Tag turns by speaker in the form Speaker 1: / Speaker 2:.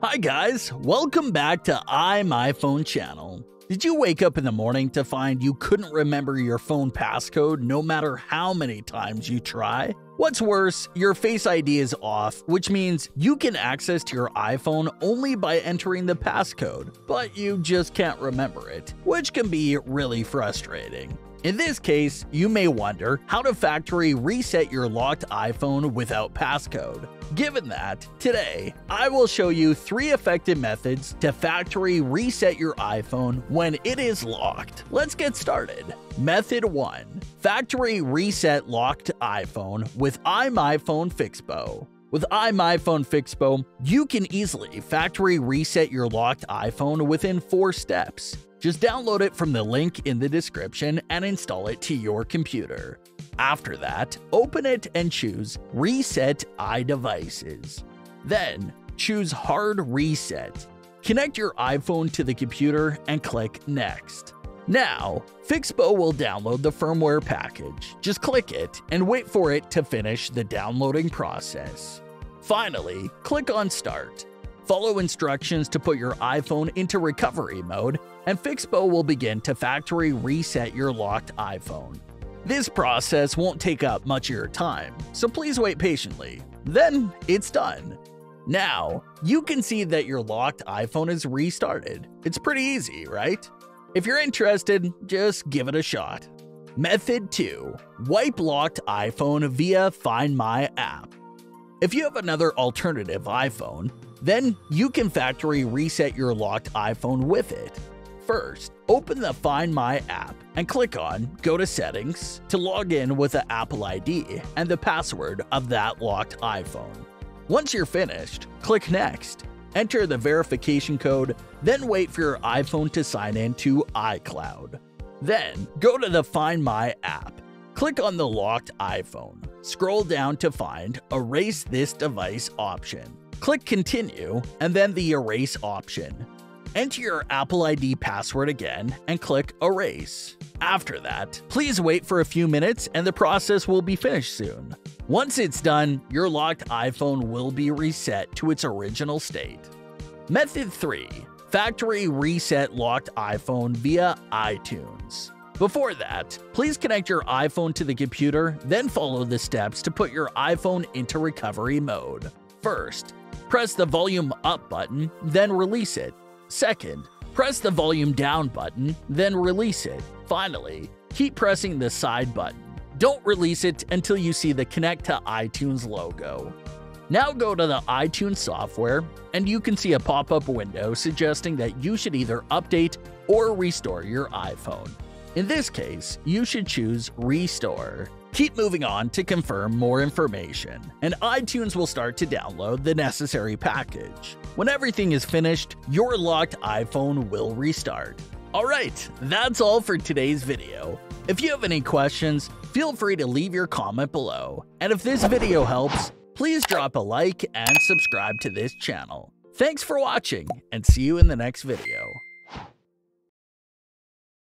Speaker 1: Hi guys, welcome back to iMyFone channel. Did you wake up in the morning to find you couldn't remember your phone passcode no matter how many times you try? What's worse, your Face ID is off, which means you can access to your iPhone only by entering the passcode, but you just can't remember it, which can be really frustrating. In this case, you may wonder how to factory reset your locked iPhone without passcode. Given that, today, I will show you 3 effective methods to factory reset your iPhone when it is locked. Let's get started. Method 1. Factory reset locked iPhone with iMyFone Fixppo. With iMyFone Fixppo, you can easily factory reset your locked iPhone within 4 steps. Just download it from the link in the description and install it to your computer. After that, open it and choose Reset iDevices. Then, choose Hard Reset. Connect your iPhone to the computer and click Next. Now, Fixppo will download the firmware package. Just click it and wait for it to finish the downloading process. Finally, click on Start. Follow instructions to put your iPhone into recovery mode, and Fixppo will begin to factory reset your locked iPhone. This process won't take up much of your time, so please wait patiently. Then it's done. Now, you can see that your locked iPhone is restarted. It's pretty easy, right? If you're interested, just give it a shot. Method 2. Wipe locked iPhone via Find My app. If you have another alternative iPhone, then you can factory reset your locked iPhone with it. First, open the Find My app and click on Go to Settings to log in with the Apple ID and the password of that locked iPhone. Once you're finished, click Next. Enter the verification code, then wait for your iPhone to sign in to iCloud. Then, go to the Find My app. Click on the locked iPhone. Scroll down to find Erase this device option. Click Continue and then the Erase option. Enter your Apple ID password again and click Erase. After that, please wait for a few minutes and the process will be finished soon. Once it's done, your locked iPhone will be reset to its original state. Method 3. Factory reset locked iPhone via iTunes. Before that, please connect your iPhone to the computer, then follow the steps to put your iPhone into recovery mode. First, press the volume up button, then release it. Second, press the volume down button, then release it. Finally, keep pressing the side button. Don't release it until you see the Connect to iTunes logo. Now go to the iTunes software, and you can see a pop-up window suggesting that you should either update or restore your iPhone. In this case, you should choose Restore. Keep moving on to confirm more information, and iTunes will start to download the necessary package. When everything is finished, your locked iPhone will restart. Alright, that's all for today's video. If you have any questions, feel free to leave your comment below. And if this video helps, please drop a like and subscribe to this channel. Thanks for watching, and see you in the next video.